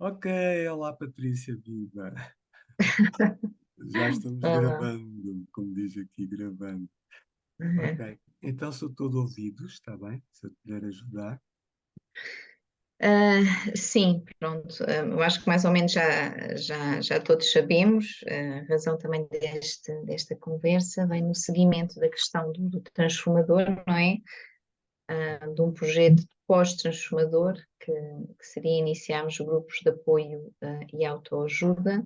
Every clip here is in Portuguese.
Ok, olá Patrícia, viva. Já estamos Olá. gravando, como diz aqui, gravando. Uhum. Ok, então sou todo ouvidos, está bem? Se eu puder ajudar. Sim, pronto. Eu acho que mais ou menos já todos sabemos. A razão também desta conversa vem no seguimento da questão do transformador, não é? De um projeto de pós-transformador que seria iniciarmos grupos de apoio, e autoajuda.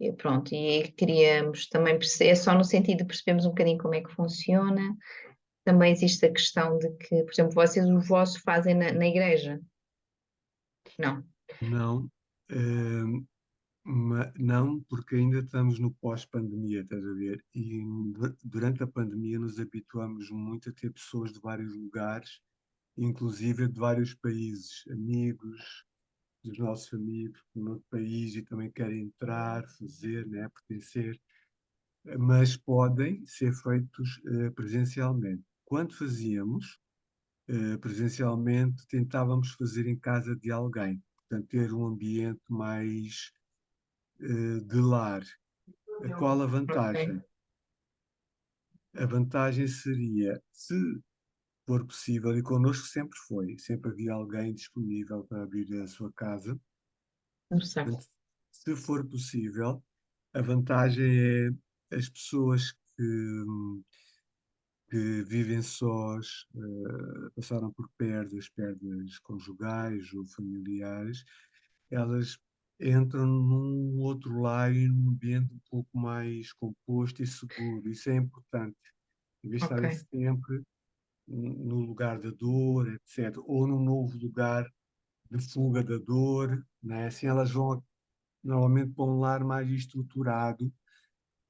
E pronto, e queríamos também perceber, é só no sentido de percebermos um bocadinho como é que funciona. Também existe a questão de que, por exemplo, vocês o vosso fazem na igreja? Não. Não, não, porque ainda estamos no pós-pandemia, estás a ver? E durante a pandemia nos habituamos muito a ter pessoas de vários lugares, inclusive de vários países, amigos dos nossos amigos no outro país e também querem entrar, fazer, né, pertencer. Mas podem ser feitos presencialmente. Quando fazíamos presencialmente, tentávamos fazer em casa de alguém, portanto, ter um ambiente mais de lar. Qual a Ok. vantagem? A vantagem seria, se for possível, e connosco sempre foi, sempre havia alguém disponível para abrir a sua casa. Conversar. Portanto, se for possível, a vantagem é as pessoas que vivem sós, passaram por perdas conjugais ou familiares, elas entram num outro lar e num ambiente um pouco mais composto e seguro. Isso é importante, em vez de estarem Ok. sempre no lugar da dor, etc., ou num novo lugar de fuga da dor, né? Assim elas vão normalmente para um lar mais estruturado,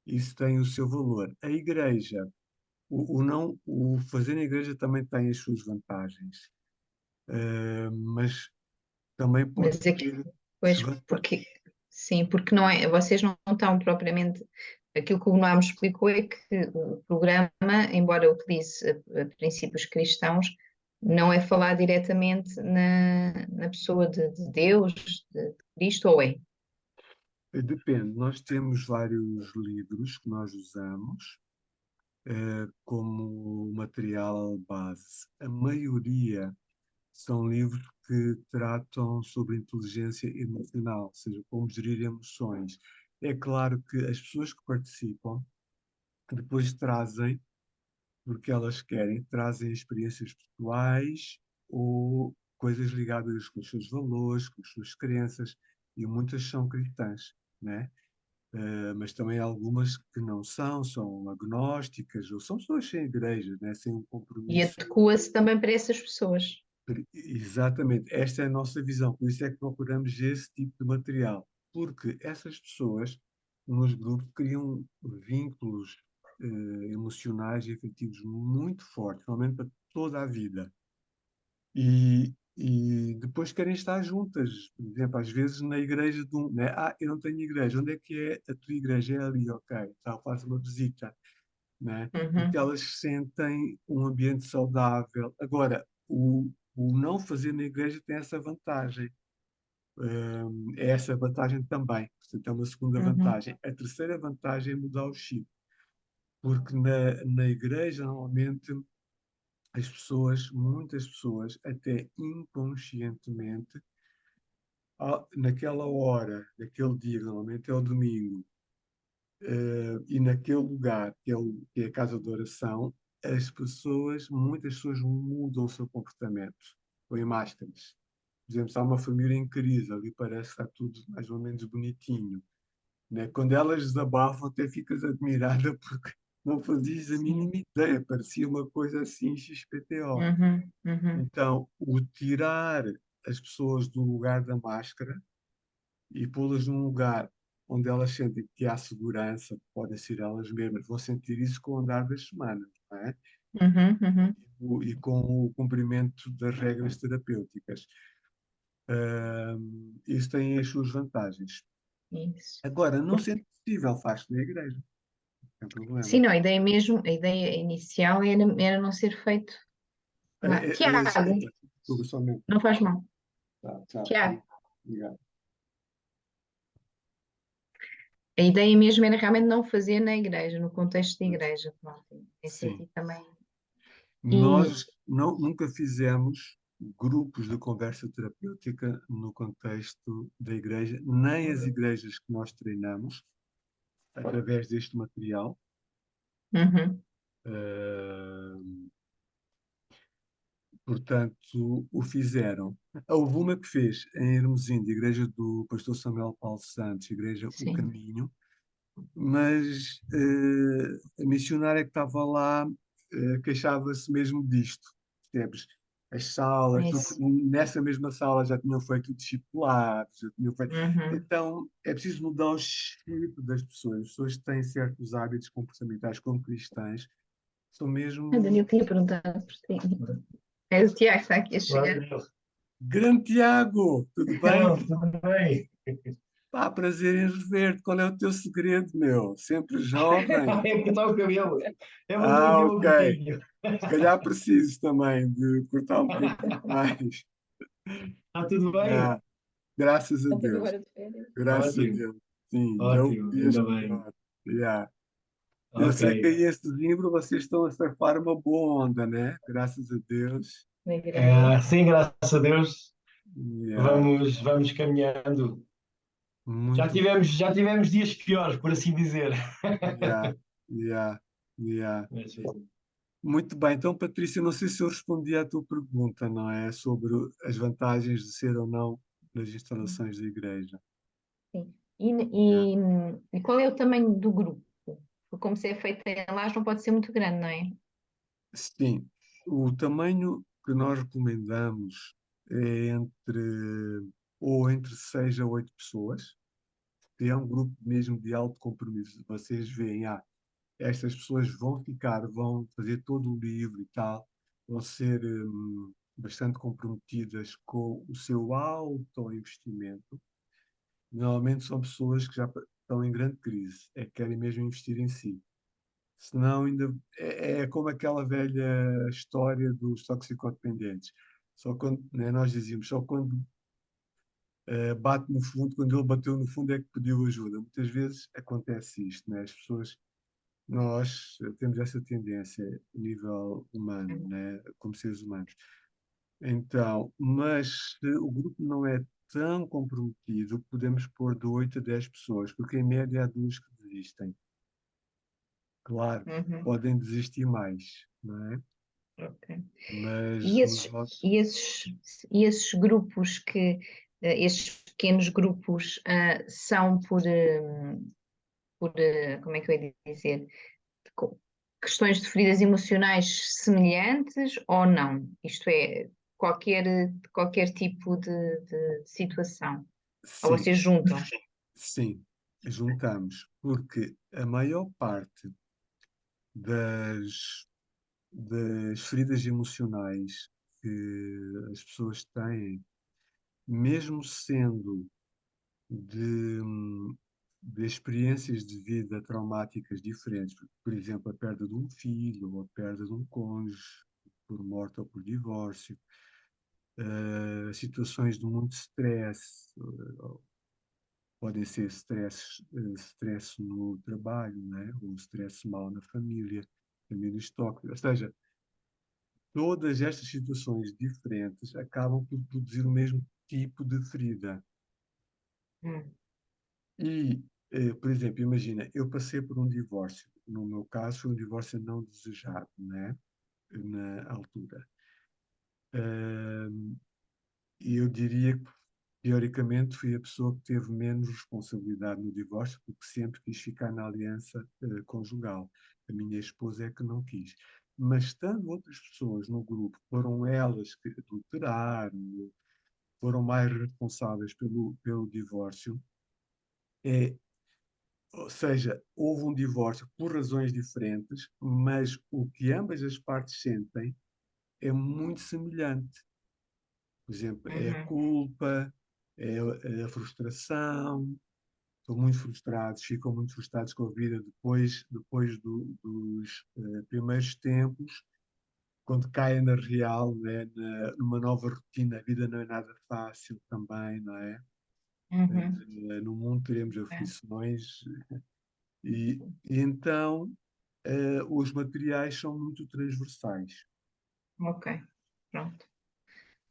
isso tem o seu valor. A igreja, o fazer na igreja também tem as suas vantagens, mas também pode Mas aqui, ter pois, desvantagens. porque, sim, porque não é, vocês não estão propriamente, aquilo que o Noam explicou é que o programa, embora utilize princípios cristãos, não é falar diretamente na pessoa de Deus, de Cristo, ou é? Depende, nós temos vários livros que nós usamos como material base. A maioria são livros que tratam sobre inteligência emocional, ou seja, como gerir emoções. É claro que as pessoas que participam depois trazem, porque elas querem, trazem experiências pessoais ou coisas ligadas com os seus valores, com as suas crenças, e muitas são cristãs, né? Mas também há algumas que não são, são agnósticas, ou são pessoas sem igreja, né? Sem um E compromisso. adequa-se também para essas pessoas. Exatamente, esta é a nossa visão, por isso é que procuramos esse tipo de material, porque essas pessoas nos grupos criam vínculos emocionais e afetivos muito fortes, normalmente para toda a vida. E depois querem estar juntas, por exemplo, às vezes na igreja de um, né? Ah, eu não tenho igreja, onde é que é a tua igreja? É ali, ok, então faço uma visita, né? Porque Uhum, elas sentem um ambiente saudável. Agora, o não fazer na igreja tem essa vantagem. É essa vantagem também. Portanto, é uma segunda uhum. vantagem. A terceira vantagem é mudar o chip, porque na igreja, normalmente, as pessoas, muitas pessoas, até inconscientemente, naquela hora, naquele dia, normalmente é o domingo, e naquele lugar, que é a casa de oração, as pessoas, muitas pessoas mudam o seu comportamento, põem máscaras. Por exemplo, se há uma família em crise, ali parece que está tudo mais ou menos bonitinho, né? Quando elas desabafam, até ficas admirada porque não fazias a Sim. mínima ideia, parecia uma coisa assim XPTO. Uhum, uhum, Então, o tirar as pessoas do lugar da máscara e pô-las num lugar onde elas sentem que há segurança, que podem ser elas mesmas, vão sentir isso com o andar das semanas, não é? uhum, uhum. E com o cumprimento das regras terapêuticas. Isso tem as suas vantagens. Isso. Agora, não sendo possível, faz-se na igreja, não tem Sim, problema. não, a ideia mesmo, a ideia inicial era não ser feito. É, é, é, Tiago, desculpa, somente. não faz mal. Tá, tchau. Tiago, Obrigado. a ideia mesmo era realmente não fazer na igreja, no contexto de igreja, pronto, em Sim. sentido também. E, Nós nunca fizemos grupos de conversa terapêutica no contexto da igreja, nem as igrejas que nós treinamos através deste material. uhum, eh, Portanto, o fizeram. Houve uma que fez em Hermesinde, igreja do pastor Samuel Paulo Santos, igreja O sim, Caminho, mas a missionária que estava lá queixava-se mesmo disto, percebes? As salas, é porque isso. nessa mesma sala já tinham feito discipulados, já tinham feito. Uhum. Então é preciso mudar o espírito das pessoas. As pessoas têm certos hábitos comportamentais como cristãs, são A mesmo. Daniel tinha perguntado por ti. É o Tiago que está aqui a chegar. Grande Tiago, tudo bem? Então, tudo bem? Pá, prazer em rever-te. Qual é o teu segredo, meu? Sempre jovem. É cortar o cabelo. É manter o Ah, cabelo ok. curtinho. Se calhar preciso também de cortar um bocadinho mais. Está tudo bem? Já, graças a Voltas Deus. agora de férias? Graças a Ótimo, Deus. Sim, já o ótimo, dias ainda bem. melhor. Já. Eu Ok. sei que aí em setembro vocês estão a surfar uma boa onda, né? Graças a Deus. Na igreja? Sim, graças a Deus, Já. vamos caminhando. Muito. Já tivemos dias piores, por assim dizer. Já, já, já. Mas, Muito bem, então, Patrícia, não sei se eu respondi à tua pergunta, não é? Sobre as vantagens de ser ou não nas instalações da igreja. Sim. Yeah. E qual é o tamanho do grupo? Porque como se é feito em lajes, não pode ser muito grande, não é? Sim, o tamanho que nós recomendamos é entre 6 a 8 pessoas, que é um grupo mesmo de alto compromisso. Vocês veem, estas pessoas vão ficar, vão fazer todo o livro e tal, vão ser bastante comprometidas com o seu alto investimento. Normalmente são pessoas que já estão em grande crise, é que querem mesmo investir em si. Senão ainda é como aquela velha história dos toxicodependentes. Só quando, né, nós dizíamos, só quando bate no fundo, quando ele bateu no fundo é que pediu ajuda. Muitas vezes acontece isto, né? As pessoas, nós temos essa tendência a nível humano, né? Como seres humanos. Então, mas se o grupo não é tão comprometido, podemos pôr de 8 a 10 pessoas, porque em média há duas que desistem. Claro, Uhum, podem desistir mais, não é? ok. Mas E nos esses, nossos. e esses, e esses grupos estes pequenos grupos, são como é que eu ia dizer, co- questões de feridas emocionais semelhantes ou não? Isto é, qualquer tipo de situação. Ou Sim, vocês juntam? sim, juntamos, porque a maior parte das, das feridas emocionais que as pessoas têm, mesmo sendo de, de experiências de vida traumáticas diferentes, por exemplo, a perda de um filho ou a perda de um cônjuge por morte ou por divórcio, situações de muito stress, podem ser stress no trabalho, né? Ou stress mau na família, famílias tóxicas, ou seja, todas estas situações diferentes acabam por produzir o mesmo tipo de ferida. Hum, E, por exemplo, imagina, eu passei por um divórcio. No meu caso, foi um divórcio não desejado, né? Na altura. E eu diria que, teoricamente, fui a pessoa que teve menos responsabilidade no divórcio, porque sempre quis ficar na aliança, conjugal. A minha esposa é que não quis. Mas, estando outras pessoas no grupo, foram elas que adulteraram, foram mais responsáveis pelo divórcio, é, ou seja, houve um divórcio por razões diferentes, mas o que ambas as partes sentem é muito semelhante. Por exemplo, é a uhum, culpa, é a frustração, estão muito frustrados, ficam muito frustrados com a vida depois dos primeiros tempos, quando caem na real, né, numa nova rotina, a vida não é nada fácil também, não é? Uhum. No mundo teremos É, aflições e então os materiais são muito transversais. ok, pronto.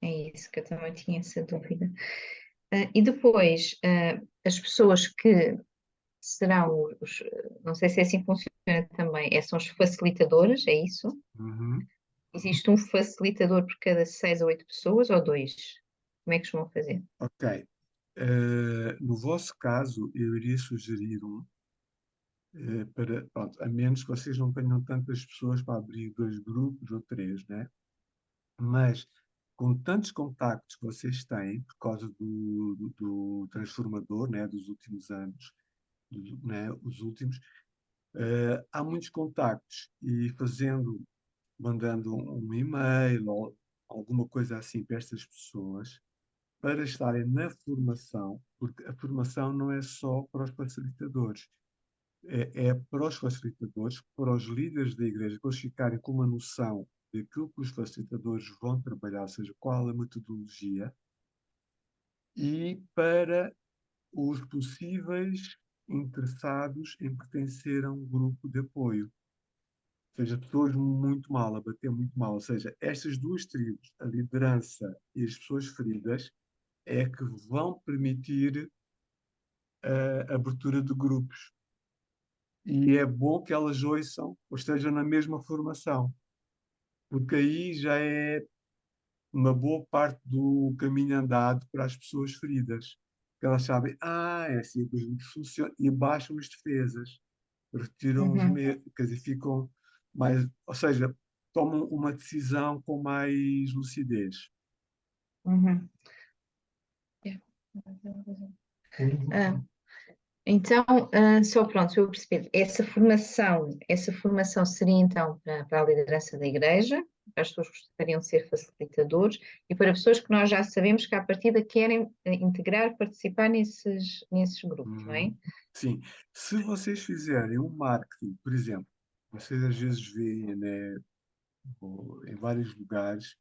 É isso que eu também tinha essa dúvida. E depois, as pessoas que serão não sei se é assim que funciona também, são os facilitadores, é isso? Uhum. Existe um facilitador por cada 6 ou 8 pessoas ou dois? Como é que vão fazer? Ok. No vosso caso, eu iria sugerir pronto, a menos que vocês não tenham tantas pessoas para abrir dois grupos ou três, né? Mas com tantos contactos que vocês têm por causa do transformador, né, dos últimos anos, né, os últimos, há muitos contactos e mandando um e-mail ou alguma coisa assim para estas pessoas, para estarem na formação, porque a formação não é só para os facilitadores, é para os facilitadores, para os líderes da igreja, para eles ficarem com uma noção daquilo que os facilitadores vão trabalhar, ou seja, qual a metodologia, e para os possíveis interessados em pertencer a um grupo de apoio. Ou seja, pessoas muito mal, a bater muito mal. Ou seja, estas duas tribos, a liderança e as pessoas feridas, é que vão permitir a abertura de grupos. E é bom que elas ouçam ou estejam na mesma formação, porque aí já é uma boa parte do caminho andado para as pessoas feridas. Que elas sabem, é assim que os grupos funcionam, e baixam as defesas, retiram os Uhum, medos, quer dizer, ficam mais, ou seja, tomam uma decisão com mais lucidez. uhum. Ah, então, só pronto, eu percebi. Essa formação seria então para a liderança da igreja, para as pessoas que gostariam de ser facilitadores e para pessoas que nós já sabemos que à partida querem integrar, participar nesses grupos, não é? Uhum. Sim, se vocês fizerem um marketing, por exemplo, vocês às vezes veem, né, em vários lugares,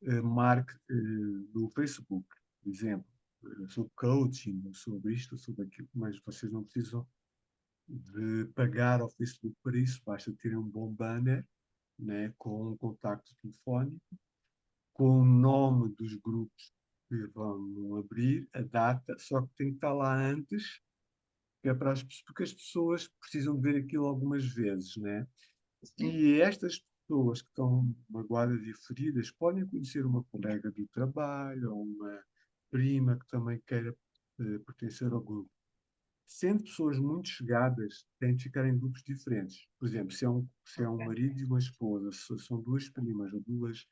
no Facebook, por exemplo, sobre coaching, sobre isto, sobre aquilo, mas vocês não precisam de pagar ao Facebook para isso, basta terem um bom banner, né, com um contacto telefónico, com o nome dos grupos que vão abrir, a data, só que tem que estar lá antes, que é para porque as pessoas precisam de ver aquilo algumas vezes, né? E estas pessoas que estão magoadas e feridas podem conhecer uma colega do trabalho ou uma prima que também queira pertencer ao grupo. Sendo pessoas muito chegadas, têm de ficar em grupos diferentes. Por exemplo, se é um marido e uma esposa, se são duas primas ou duas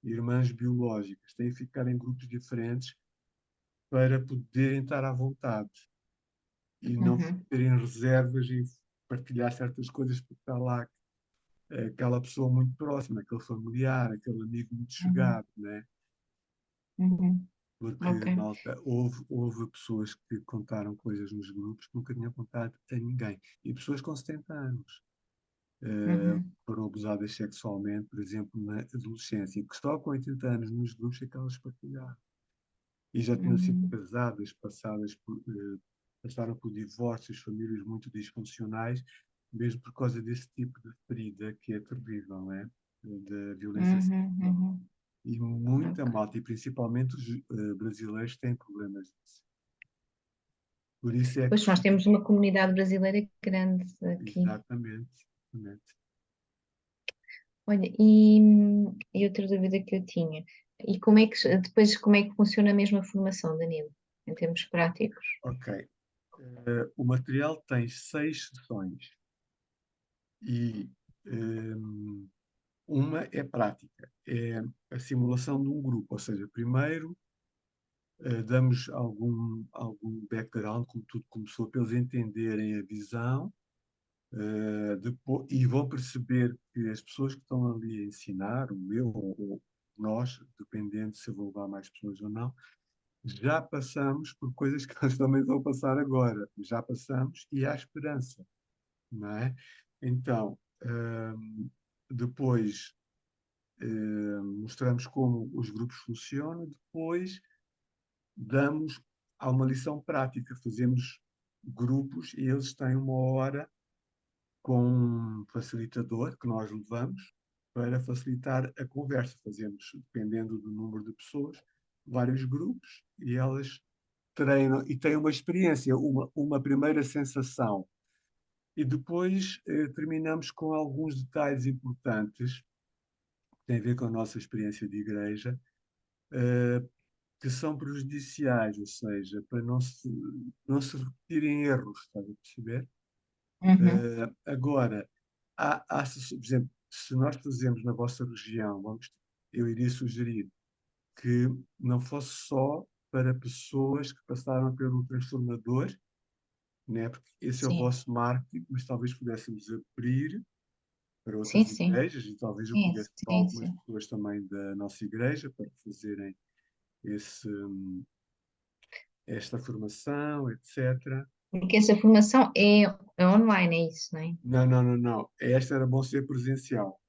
irmãs biológicas, têm de ficar em grupos diferentes para poderem estar à vontade e não Uhum, terem reservas em partilhar certas coisas porque está lá aquela pessoa muito próxima, aquele familiar, aquele amigo muito uhum, chegado, né? uhum. Porque, Ok. malta, houve pessoas que contaram coisas nos grupos que nunca tinham contado a ninguém. E pessoas com 70 anos Uhum, foram abusadas sexualmente, por exemplo, na adolescência, que só com 80 anos nos grupos é que elas partilharam. E já tinham sido uhum, casadas, passaram por divórcios, famílias muito disfuncionais, mesmo por causa desse tipo de ferida que é terrível, não é? Da violência uhum, sexual. uhum. E muita Ok. malta, e principalmente os brasileiros, têm problemas disso. Por isso é que, Pois nós temos uma comunidade brasileira grande aqui. exatamente, exatamente. Olha, e outra dúvida que eu tinha, e depois como é que funciona a mesma formação, Danilo, em termos práticos? Ok. O material tem 6 sessões e ehm, uma é prática, é a simulação de um grupo, ou seja, primeiro damos algum background, como tudo começou, para eles entenderem a visão, e vão perceber que as pessoas que estão ali a ensinar, o eu ou nós, dependendo se eu vou levar mais pessoas ou não, já passamos por coisas que nós também vão passar agora. Já passamos e há esperança, não é? Então, depois mostramos como os grupos funcionam, depois há uma lição prática, fazemos grupos e eles têm uma hora com um facilitador que nós levamos para facilitar a conversa. Fazemos, dependendo do número de pessoas, vários grupos e elas treinam e têm uma experiência, uma primeira sensação. E depois terminamos com alguns detalhes importantes que têm a ver com a nossa experiência de igreja, eh, que são prejudiciais, ou seja, para não se repetirem erros, estás a perceber? Uhum. Agora, por exemplo, se nós fazemos na vossa região, eu iria sugerir que não fosse só para pessoas que passaram pelo transformador, né? Porque esse é o Sim, vosso marketing, mas talvez pudéssemos abrir para sim, outras sim, igrejas e talvez eu sim, pudesse levar sim, algumas sim. pessoas também da nossa igreja para fazerem esse, esta formação, etc. Porque essa formação é online, é isso, não é? Não, não, não, não. Esta era bom ser presencial,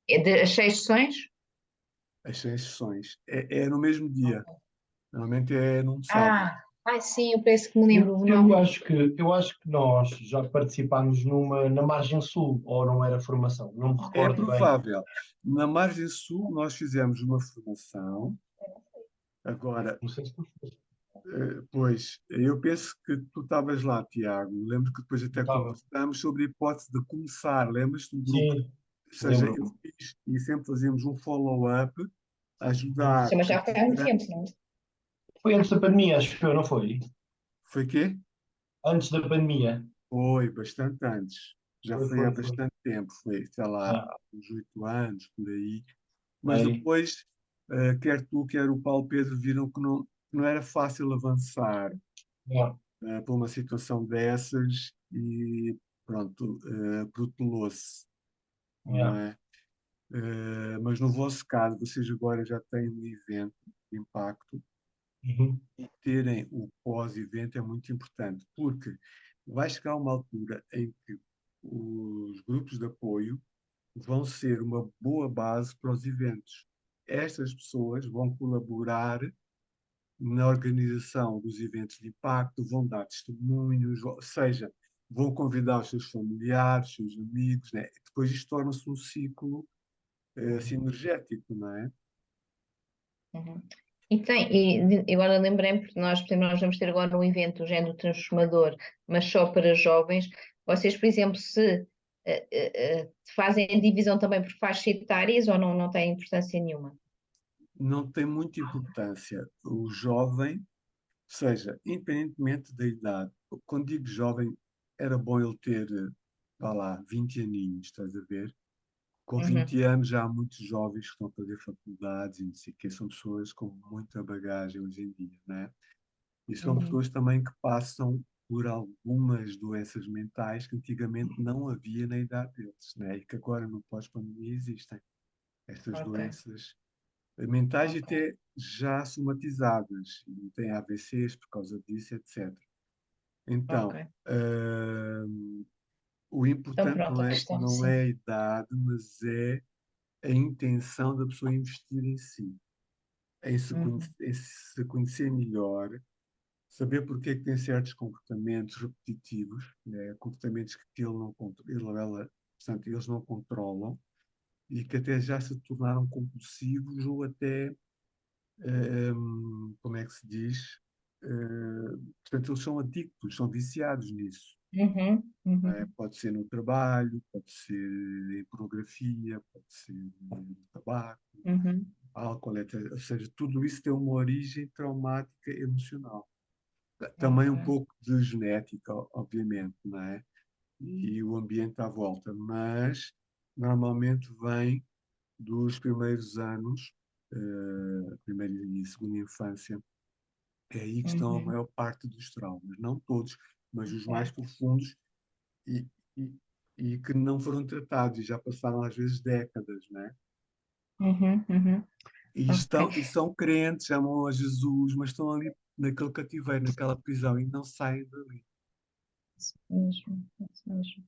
É de, as 6 sessões? as 6 sessões. É no mesmo dia, normalmente é num sábado. Ai, sim, eu penso que me Eu, lembro o eu nome. acho que, eu acho que nós já participámos na Margem Sul, ou não era formação, não me É recordo bem. provável. Na Margem Sul, nós fizemos uma formação. Agora, Não sei se tu foste. pois, eu penso que tu estavas lá, Tiago. Lembro que depois até Estava. conversamos sobre a hipótese de começar. Lembras-te do grupo? Sim, Ou seja, eu lembro-me. fiz e sempre fazíamos um follow-up, Uhum. ajudar Sim, mas a já foi há muito liderança. tempo, não é? Foi antes da pandemia, acho que eu, não foi? Foi quê? Antes da pandemia. Foi bastante antes. Já Foi, foi há foi, foi. bastante tempo. Foi, sei lá, Yeah. há uns 8 anos, por aí. Mas Aí. depois, quer tu, quer o Paulo Pedro, viram que não era fácil avançar Yeah. por uma situação dessas e pronto, protelou-se, não Yeah. é? Mas no vosso caso, vocês agora já têm um evento de impacto Uhum. e terem o pós-evento é muito importante, porque vai chegar uma altura em que os grupos de apoio vão ser uma boa base para os eventos. Estas pessoas vão colaborar na organização dos eventos de impacto, vão dar testemunhos, ou seja, vão convidar os seus familiares, os seus amigos, né? Depois isto torna-se um ciclo sinergético, não é? Uhum. E agora lembrei-me, porque nós, por exemplo, nós vamos ter agora um evento, o Género Transformador, mas só para jovens. Vocês, por exemplo, se fazem a divisão também por faixas etárias ou não tem importância nenhuma? Não tem muita importância o jovem, ou seja, independentemente da idade. Quando digo jovem, era bom ele ter, vá lá, 20 aninhos, estás a ver? Com Uhum, 20 anos já há muitos jovens que estão a fazer faculdades e não sei o quê, são pessoas com muita bagagem hoje em dia, né? E são uhum. pessoas também que passam por algumas doenças mentais que antigamente não havia na idade deles, né? E que agora no pós-pandemia existem. Estas Ok, doenças mentais e ok, até já somatizadas, e têm AVCs por causa disso, etc. ok. Então, o Então importante pronto, a questão, não sim. é a idade, mas é a intenção da pessoa investir em si, Uhum, em se conhecer melhor, saber porque é que tem certos comportamentos repetitivos, né, comportamentos que ele não, ele ou ela, portanto, eles não controlam e que até já se tornaram compulsivos ou até, como é que se diz? Portanto, eles são adictos, são viciados nisso. uhum, Né? uhum, Pode ser no trabalho, pode ser em pornografia, pode ser no tabaco, uhum. álcool, etc. Ou seja, tudo isso tem uma origem traumática emocional. Também um Ok. pouco de genética, obviamente, não é? E o ambiente à volta, mas normalmente vem dos primeiros anos, primeira e segunda infância. É aí que estão a Uhum, maior parte dos traumas, não todos, mas os mais ok. profundos e, e, e que não foram tratados e já passaram às vezes décadas, né? Uhum, uhum, E ok. são crentes, amam a Jesus, mas estão ali naquele cativeiro, naquela prisão e não saem dali. Isso mesmo, isso mesmo.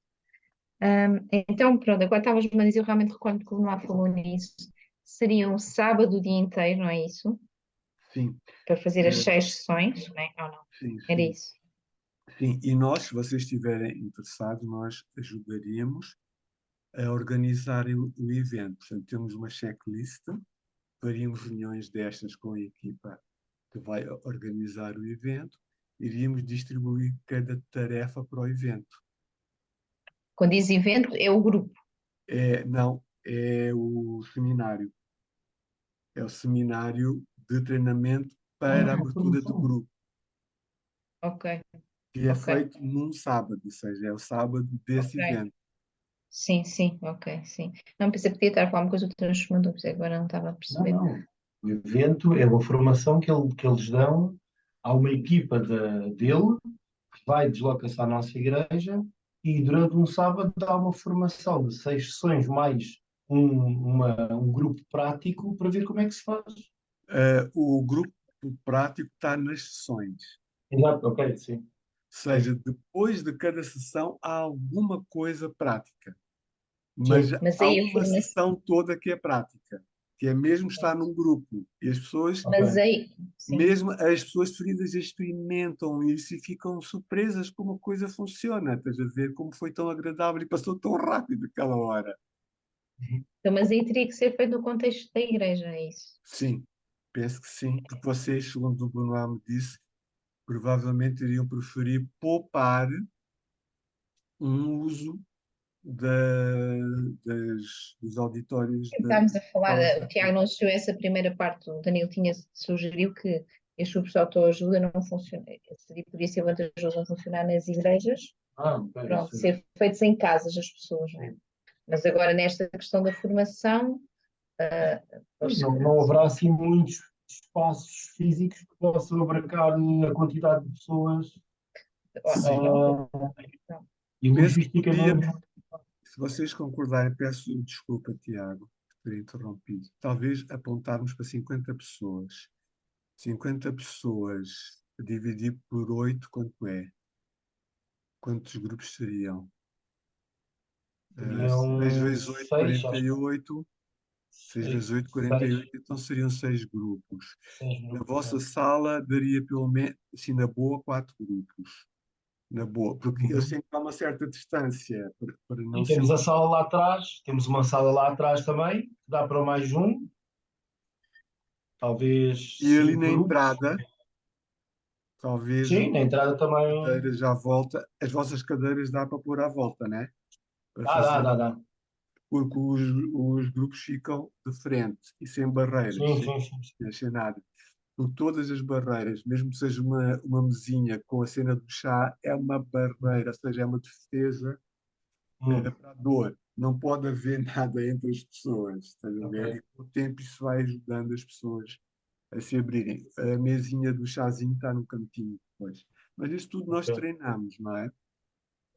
Então, pronto, agora estavas-me a dizer, eu realmente recordo que o Noah falou nisso. seria um sábado o dia inteiro, não é isso? Sim, Para fazer as eh, 6 sessões, não é? Ou não? sim, Era sim. isso. Sim, e nós, se vocês estiverem interessados, nós ajudaríamos a organizar o evento. Portanto, temos uma checklist, faríamos reuniões destas com a equipa que vai organizar o evento, iríamos distribuir cada tarefa para o evento. Quando diz evento, é o grupo. Não, é o seminário. É o seminário de treinamento para a abertura do Formação. grupo, Ok, que é ok, feito num sábado, ou seja, é o sábado desse ok. evento. Sim, sim, ok, sim. Não, pensei que podia estar a falar uma coisa do transformador, por isso é que agora não estava a Não, perceber. não. O evento é uma formação que eles dão a uma equipa dele, que vai, desloca-se à nossa igreja e durante um sábado dá uma formação de 6 sessões mais um grupo prático para ver como é que se faz. O grupo prático está nas sessões. Exato, ok, sim. Ok. Seja, depois de cada sessão há alguma coisa prática, mas Sim, Mas há aí a uma formação, sessão toda que é prática, que é mesmo estar num grupo. E as pessoas, mas ok. aí, sim. mesmo as pessoas feridas experimentam isso e ficam surpresas como a coisa funciona. Estás a ver como foi tão agradável e passou tão rápido aquela hora. Então, mas aí teria que ser feito no contexto da igreja, é isso. Sim, penso que sim, porque vocês, segundo o Bruno me disse, provavelmente iriam preferir poupar um uso dos auditórios da Estávamos a falar, aulas o da Tiago não assistiu a essa primeira parte, o Danilo tinha sugeriu que este grupo de autoajuda não funciona, podia ser vantajoso não funcionar nas igrejas, Ok, pronto, isso. ser feitos em casas as pessoas, não é? Mas agora nesta questão da formação, ah, Pois pois, não haverá assim muitos espaços físicos que possam abarcar a quantidade de pessoas ou Sim, não, ah, não. e penso que logisticamente. podíamos, se vocês concordarem, peço desculpa, Tiago, por ter interrompido. Talvez apontarmos para 50 pessoas. 50 pessoas dividir por 8, quanto é? Quantos grupos seriam? 6 Seriam vezes 8, seis, acho que 48. 6 vezes 8, seis, 48. Então seriam 6 grupos. seis Na grupos. vossa sala daria pelo menos, assim, na boa, 4 grupos. Na boa, porque eu Uhum. sempre há uma certa distância para E não ser. temos a sala lá atrás, temos uma sala lá atrás também, que dá para mais um, talvez E ali na 5 grupos. entrada, talvez Sim, na entrada também. cadeiras à volta, as vossas cadeiras dá para pôr à volta, né? Para Dá, dá, fazer, dá, dá. porque os grupos ficam de frente e sem barreiras, Sim, sem, sim, sim, sim. sem nada. Por todas as barreiras, mesmo que seja uma mesinha com a cena do chá, é uma barreira, ou seja, é uma defesa Hum, para a dor. Não pode haver nada entre as pessoas, estás a ver? ok, E com o tempo isso vai ajudando as pessoas a se abrirem. A mesinha do chazinho está no cantinho depois. Mas isso tudo nós ok. treinamos, não é?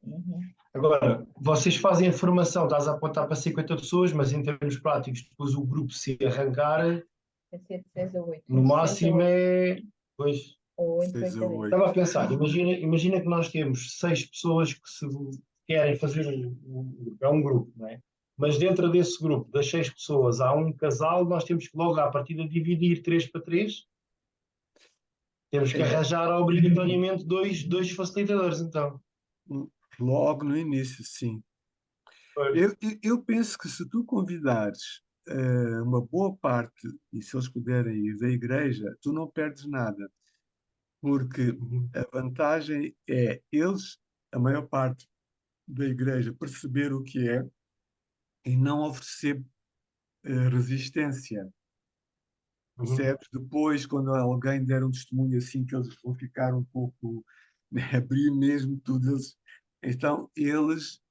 Uhum. Agora, vocês fazem a formação, estás a apontar para 50 pessoas, mas em termos práticos, depois o grupo se arrancar, Tem que ser de 6 a 8, no de 6 a máximo 8, é. Pois, ou 8, 6 a 8 a 10. 8. estava a pensar, imagina que nós temos 6 pessoas que se querem fazer é um grupo, não é? Mas dentro desse grupo, das 6 pessoas, há um casal, nós temos que logo à partida dividir 3 para 3. Temos que É, arranjar obrigatoriamente dois facilitadores, então. logo no início, sim. Pois. Eu penso que se tu convidares uma boa parte, e se eles puderem ir da igreja, tu não perdes nada, porque Uhum, a vantagem é eles, a maior parte da igreja, perceber o que é e não oferecer resistência. uhum, Percebes? Depois, quando alguém der um testemunho assim, que eles vão ficar um pouco, né, abrir mesmo tudo, eles,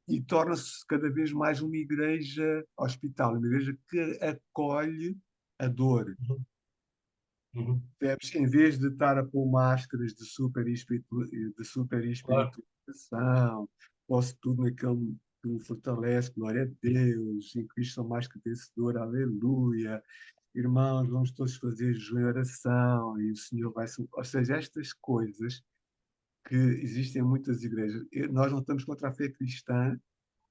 e torna-se cada vez mais uma igreja hospital, uma igreja que acolhe a dor. uhum, uhum. Percebes? Em vez de estar a pôr máscaras de super Claro. espiritualização, posso tudo naquele que me fortalece, glória a Deus, em Cristo sou mais que vencedor, aleluia. Irmãos, vamos todos fazer jejum e oração, e o Senhor vai. Ou seja, estas coisas que existem em muitas igrejas, nós não estamos contra a fé cristã,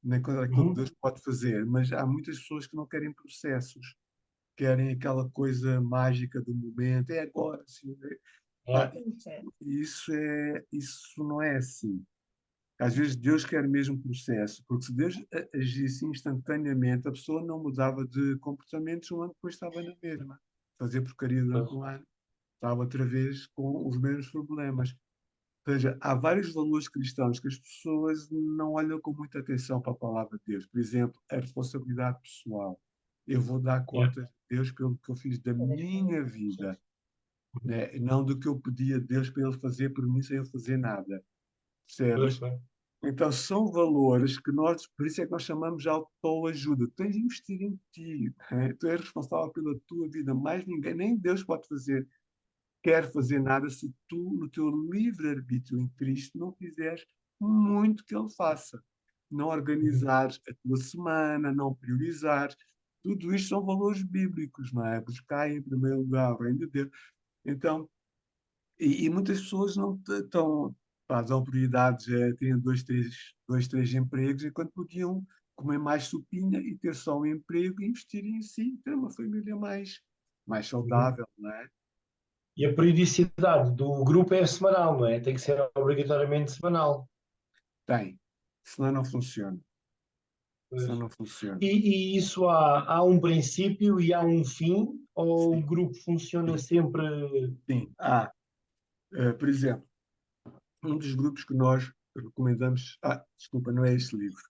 nem contra aquilo que Uhum, Deus pode fazer, mas há muitas pessoas que não querem processos. querem aquela coisa mágica do momento, é agora, sim. Pá, É, isso não é assim. Às vezes Deus quer mesmo processo, porque se Deus agisse instantaneamente, a pessoa não mudava de comportamentos, um ano depois estava na mesma. Fazer porcaria durante pois, um ano, estava outra vez com os mesmos problemas. Ou seja, há vários valores cristãos que as pessoas não olham com muita atenção para a palavra de Deus. Por exemplo, a responsabilidade pessoal. Eu vou dar é, contas de Deus pelo que eu fiz da minha vida, né? Não do que eu pedi a Deus para Ele fazer por mim sem eu fazer nada. pois, Percebes? pois. Então, são valores que nós, por isso é que nós chamamos de autoajuda. Tu tens de investir em ti, né? Tu és responsável pela tua vida. Mais ninguém, nem Deus pode fazer, quer fazer nada se tu, no teu livre-arbítrio em Cristo, não fizeres muito que Ele faça. Não Uhum. organizares a tua semana, não priorizares. Tudo isto são valores bíblicos, não é? Buscar em primeiro lugar o reino de Deus. Então, e muitas pessoas não estão, pá, dão prioridades a terem dois, três empregos, enquanto podiam comer mais sopinha e ter só um emprego e investir em si, ter uma família mais Uhum. saudável, não é? E a periodicidade do grupo é semanal, não é? Tem que ser obrigatoriamente semanal. Tem. Senão não funciona. Pois. Senão não funciona. E isso há um princípio e há um fim, ou o Sim, grupo funciona sim, sempre? sim. Por exemplo, um dos grupos que nós recomendamos. Desculpa, não é este livro.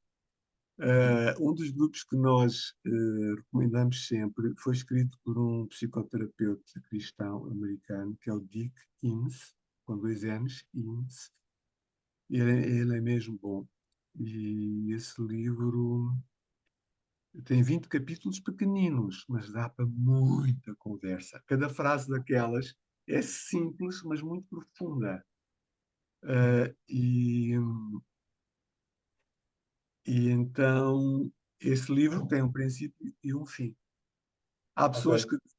Um dos grupos que nós recomendamos sempre foi escrito por um psicoterapeuta cristão americano, que é o Dick Innes, com dois N's, Innes. Ele é mesmo bom. E esse livro tem 20 capítulos pequeninos, mas dá para muita conversa. Cada frase daquelas é simples, mas muito profunda. Uh, e, e então, esse livro tem um princípio e um fim. Ok.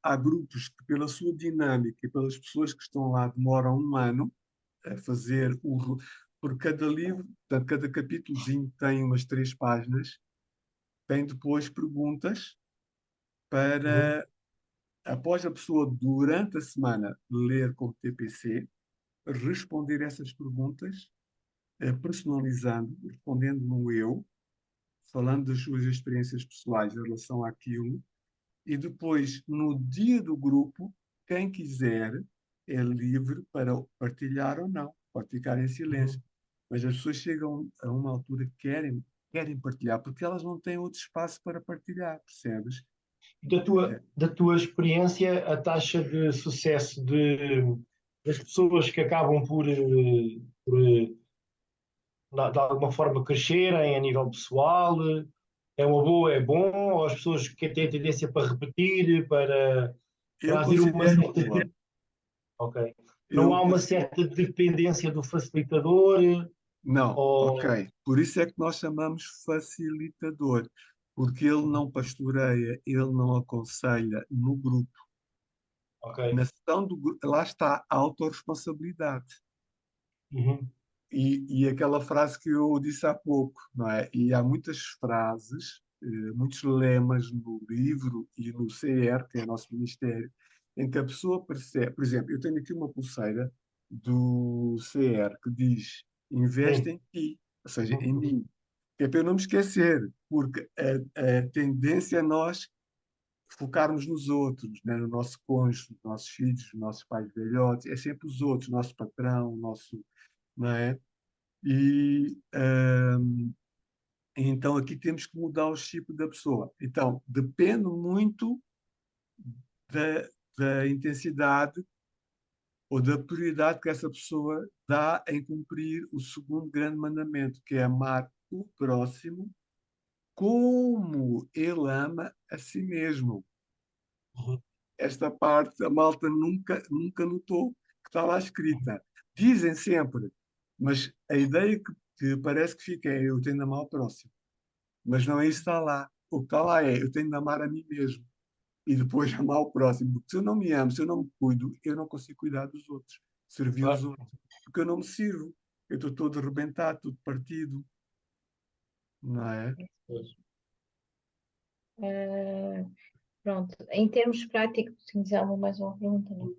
Há grupos que, pela sua dinâmica e pelas pessoas que estão lá, demoram um ano a fazer por cada livro, portanto, cada capítulozinho tem umas 3 páginas, tem depois perguntas Uhum. para, após a pessoa, durante a semana, ler com TPC, responder essas perguntas, personalizando, respondendo no eu, falando das suas experiências pessoais em relação àquilo. E depois, no dia do grupo, quem quiser é livre para partilhar ou não, pode ficar em silêncio. Uhum. Mas as pessoas chegam a uma altura que querem partilhar, porque elas não têm outro espaço para partilhar, percebes? É, Da tua experiência, a taxa de sucesso das pessoas que acabam por de alguma forma crescerem a nível pessoal, é uma boa, é bom, ou as pessoas que têm tendência para repetir, para eu haver uma considero certa. boa. Ok. Não Eu há uma considero... certa dependência do facilitador, Não, ou. ok. Por isso é que nós chamamos facilitador, porque ele não pastoreia, ele não aconselha no grupo. Ok. Na sessão do grupo, lá está a autorresponsabilidade. Uhum. E aquela frase que eu disse há pouco, não é? E há muitas frases, muitos lemas no livro e no CR, que é o nosso ministério, em que a pessoa percebe. Por exemplo, eu tenho aqui uma pulseira do CR que diz: investe Sim. em ti, ou seja, Uhum. em Uhum. mim. Que é para eu não me esquecer, porque a tendência é nós focarmos nos outros, né? No nosso cônjuge, nos nossos filhos, nos nossos pais velhotes, é sempre os outros, o nosso patrão, o nosso, não é? E então aqui temos que mudar o chip da pessoa. Então, depende muito da, da intensidade ou da prioridade que essa pessoa dá em cumprir o segundo grande mandamento, que é amar o próximo como ele ama a si mesmo. Uhum. Esta parte a malta nunca notou que está lá escrita. Dizem sempre, mas a ideia que parece que fica é eu tenho de amar o próximo. Mas não é isso que está lá. O que está lá é eu tenho de amar a mim mesmo e depois amar o próximo. Porque se eu não me amo, se eu não me cuido, eu não consigo cuidar dos outros, servir os Claro. outros. Porque eu não me sirvo. Eu estou todo arrebentado, todo partido, não é? Pois. Pronto, em termos práticos, tinhas mais uma pergunta, não?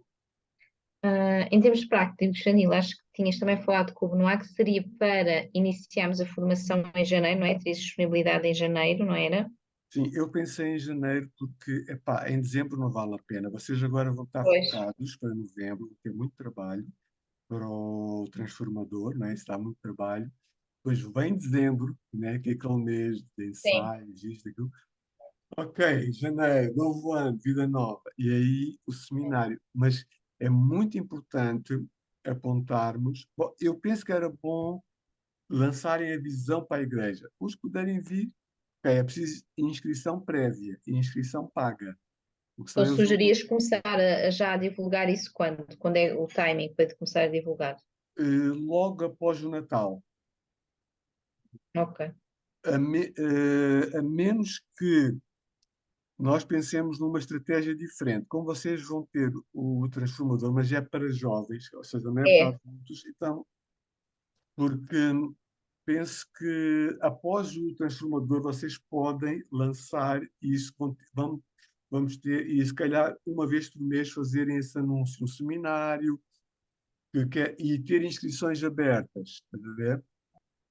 Em termos práticos, Janila, acho que tinhas também falado com o Benoit que seria para iniciarmos a formação em janeiro, não é? Terias disponibilidade em janeiro, não era? Sim, eu pensei em janeiro porque, epá, em dezembro não vale a pena. Vocês agora vão estar Pois, focados para novembro, vão ter muito trabalho para o transformador, né? Isso dá muito trabalho. Depois vem dezembro, né? Que é aquele mês de sim. ensaios, isto, aquilo. Ok, janeiro, novo ano, vida nova. E aí o seminário. Mas é muito importante apontarmos. Bom, eu penso que era bom lançarem a visão para a igreja. Os que puderem vir, ok, é preciso inscrição prévia e inscrição paga. Porque Então senão eles vão, sugerias começar a já a divulgar isso quando? Quando é o timing para começar a divulgar? logo após o Natal. Ok. A menos que nós pensemos numa estratégia diferente. Como vocês vão ter o transformador, mas é para jovens, ou seja, não é para É, adultos, então, porque penso que após o transformador vocês podem lançar isso, vamos ter, e se calhar uma vez por mês fazerem esse anúncio no seminário e ter inscrições abertas, estás a ver?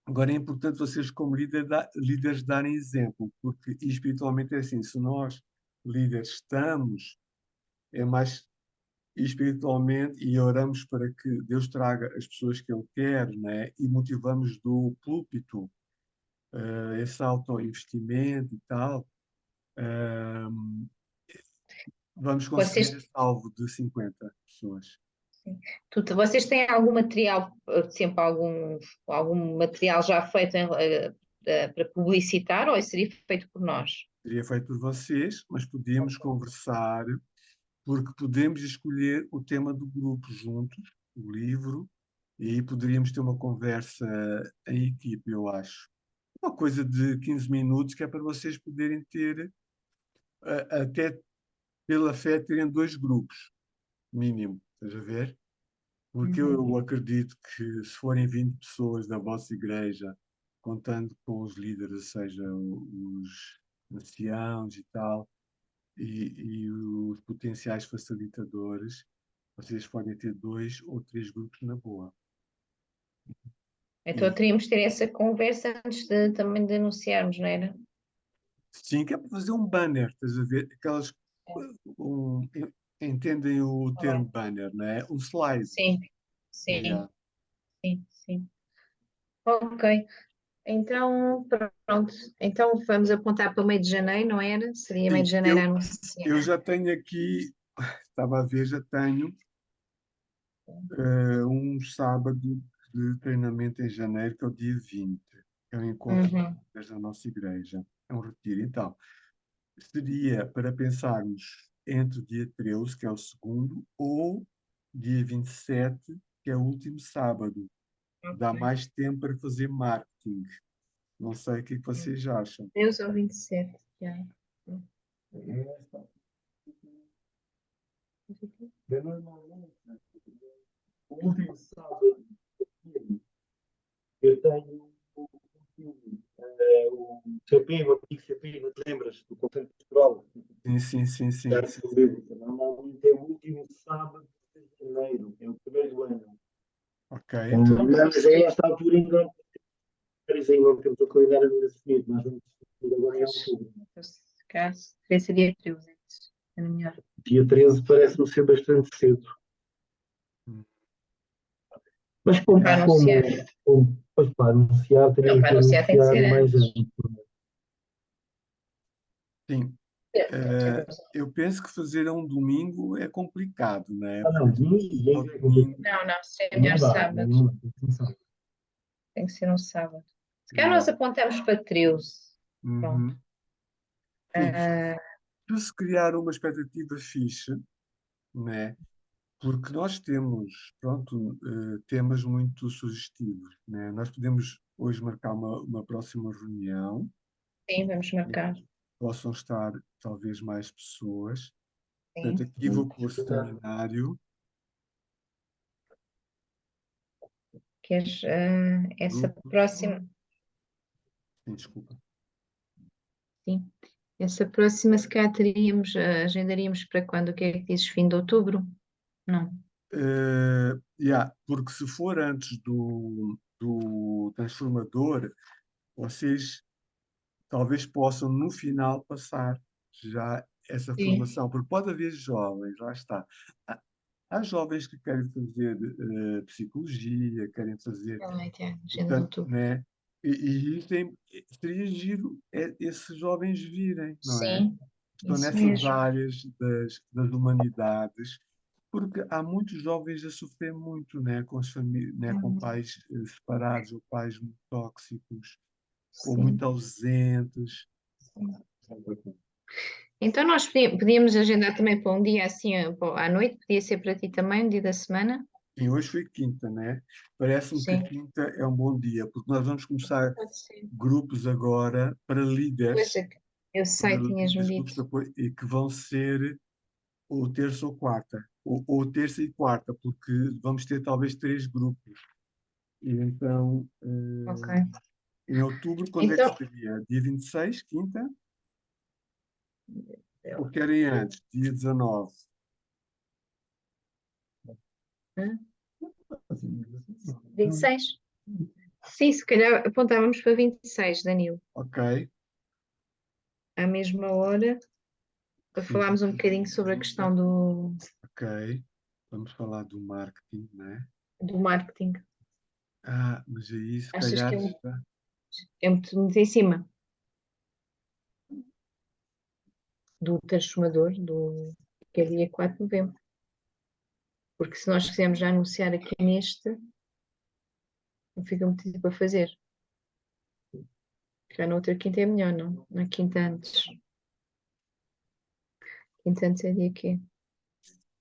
Agora é importante vocês, como líderes, darem exemplo, porque espiritualmente é assim, se nós, líderes, estamos, é mais espiritualmente e oramos para que Deus traga as pessoas que Ele quer, né? E motivamos do púlpito esse autoinvestimento e tal, eh, vamos conseguir vocês, esse alvo de 50 pessoas. vocês têm algum material, sempre algum material já feito para publicitar ou isso seria feito por nós? Seria feito por vocês, mas podíamos conversar, porque podemos escolher o tema do grupo juntos, o livro, e aí poderíamos ter uma conversa em equipe, eu acho. Uma coisa de 15 minutos que é para vocês poderem ter, até pela fé, terem dois grupos, mínimo, estás a ver? Porque Uhum. eu acredito que se forem 20 pessoas da vossa igreja, contando com os líderes, ou seja, os anciãos e tal, e os potenciais facilitadores, vocês podem ter dois ou três grupos na boa. Então E teríamos de ter essa conversa antes de também de anunciarmos, não era? sim, que é para fazer um banner, estás a ver? Aquelas, um, entendem o Tá termo bem. banner, não é? Um slide. Sim, sim, Yeah. sim, sim. Ok. Então, pronto. Então vamos apontar para o meio de janeiro, não era? Seria meio Sim, de janeiro a anunciar. eu já tenho aqui, estava a ver, já tenho um sábado de treinamento em janeiro, que é o dia 20. É um encontro Uhum. da nossa igreja. É um retiro. Então, seria para pensarmos entre o dia 13, que é o segundo, ou dia 27, que é o último sábado. Dá Ok. mais tempo para fazer marketing. Não sei o que é que vocês acham. Deus ao 27. Já. O último sábado, eu tenho o CP, o antigo CP, não te lembras? Do Conselho Pastoral. Sim, sim, sim, sim, Carlos sim. Silveira. Normalmente é o último sábado de janeiro, é o primeiro do ano. Ok. Mas a esta altura ainda não temos o calendário ainda definido, nós vamos definir agora em Pois, outubro. se calhar seria 13, era melhor. Dia 13 parece-me ser bastante cedo. Hum. Mas Para Yeah. anunciar. pois, para anunciar, Não, teríamos para de anunciar tem que anunciar ser mais antes. anos. Sim. Tem Eh, razão. eu penso que fazer a um domingo é complicado, né? Ah, não, Porque ao domingo é complicado. domingo. Não, seria melhor Não dá, sábado. não dá, atenção. Tem que ser um sábado. Se calhar nós Yeah. apontamos para 13. Pronto. Uhum. Sim, Ah, se criar uma expectativa fixe, né? Porque nós temos, pronto, temas muito sugestivos, né? Nós podemos hoje marcar uma próxima reunião sim, vamos em que marcar. possam estar talvez mais pessoas. Portanto, Sim. aqui vou pôr seminário, Queres, essa grupos, próxima? sim, desculpa. Sim. Essa próxima, se calhar, agendaríamos para quando? O que é que dizes? Fim de outubro? Não. Yeah, porque se for antes do transformador, vocês talvez possam no final passar já essa Sim. formação, porque pode haver jovens, lá está. Há, há jovens que querem fazer psicologia, querem fazer, Também tem agenda de portanto, outubro. né? Seria giro esses jovens virem, não é? Sim, Estão isso nessas mesmo. áreas das humanidades, porque há muitos jovens a sofrer muito, né, com as né, com Uhum. pais separados, ou pais muito tóxicos, ou Sim. muito ausentes. Então nós podíamos agendar também para um dia assim, à noite, podia ser para ti também, um dia da semana? E hoje foi quinta, né? Parece-me que Sim, quinta é um bom dia, porque nós vamos começar pode ser. grupos agora Pois líderes, é, que eu sei, tinhas-me grupos dito. de apoio, e que vão ser ou terça ou quarta, ou terça e quarta, porque vamos ter talvez três grupos. E então, Ok. em outubro, quando é que Então, seria? Dia 26, quinta? Ou eu- querem antes? Dia 19? hã? 26? Sim, se calhar apontávamos para 26, Danilo, Ok. à mesma hora, para Sim, falarmos um bocadinho sobre a questão ok. Vamos falar do marketing, né? do marketing. Ah, mas aí se Achas que calhar é está. muito em cima do transformador, que é dia 4 de novembro? Porque se nós quisermos já anunciar aqui neste, não fica muito tempo a fazer. Já na outra quinta é melhor, não? Na quinta antes. Quinta antes é dia quê?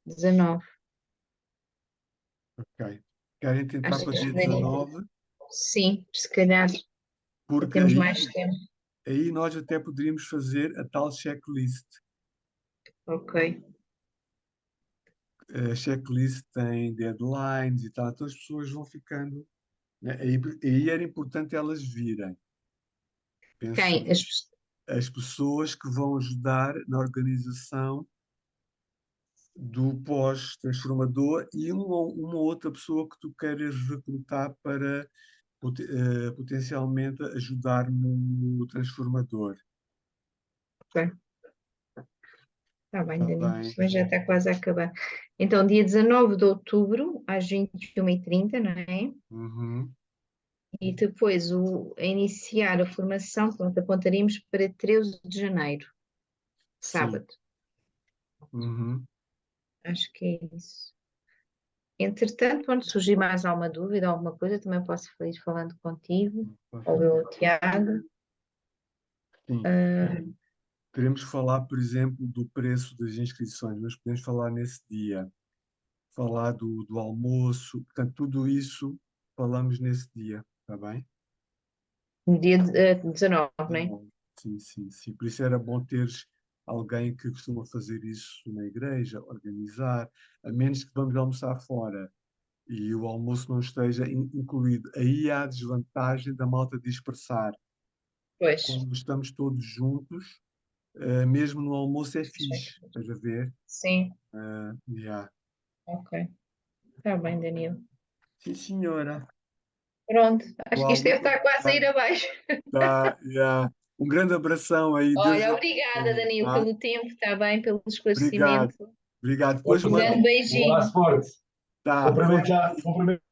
19. Ok. Querem tentar para Achas dia que daria? 19, Sim, se calhar para porque termos mais tempo. aí nós até poderíamos fazer a tal checklist. Ok. A checklist tem deadlines e tal, então as pessoas vão ficando, né? Aí era importante elas virem, penso Quem? eu. As pessoas que vão ajudar na organização do pós-transformador e uma outra pessoa que tu queiras recrutar para potencialmente ajudar no transformador. Ok. Está bem, Está Danilo. bem? Mas já está quase a acabar. Então, dia 19 de outubro, às 21h30, não é? Uhum. E depois a iniciar a formação, pronto, apontaríamos para 13 de janeiro, Sim. sábado. Uhum. Acho que é isso. Entretanto, quando surgir mais alguma dúvida, alguma coisa, também posso ir falando contigo, ou eu, ou o Tiago. Sim. Ah, Queremos falar, por exemplo, do preço das inscrições, mas podemos falar nesse dia. Falar do almoço, portanto, tudo isso falamos nesse dia, está bem? no dia 19, não é? Não. Sim, sim, sim. Por isso era bom teres alguém que costuma fazer isso na igreja, organizar, a menos que vamos almoçar fora e o almoço não esteja incluído. Aí há a desvantagem da malta dispersar. Pois. Quando estamos todos juntos, mesmo no almoço é fixe, estás a ver? Sim, Yeah. ok. Está bem, Danilo. Sim, senhora. Pronto, acho que Uau, isto deve muito estar quase a ir obrigado. abaixo. Tá, yeah. Um grande abração aí, Deus Olha, obrigada, abençoe, Danilo, tá? pelo tempo, está bem, pelo Obrigado, esclarecimento. obrigado. Um Depois Força, mando, grande um abraço beijinho. forte. tá, Cumprimento forte. já, cumprimento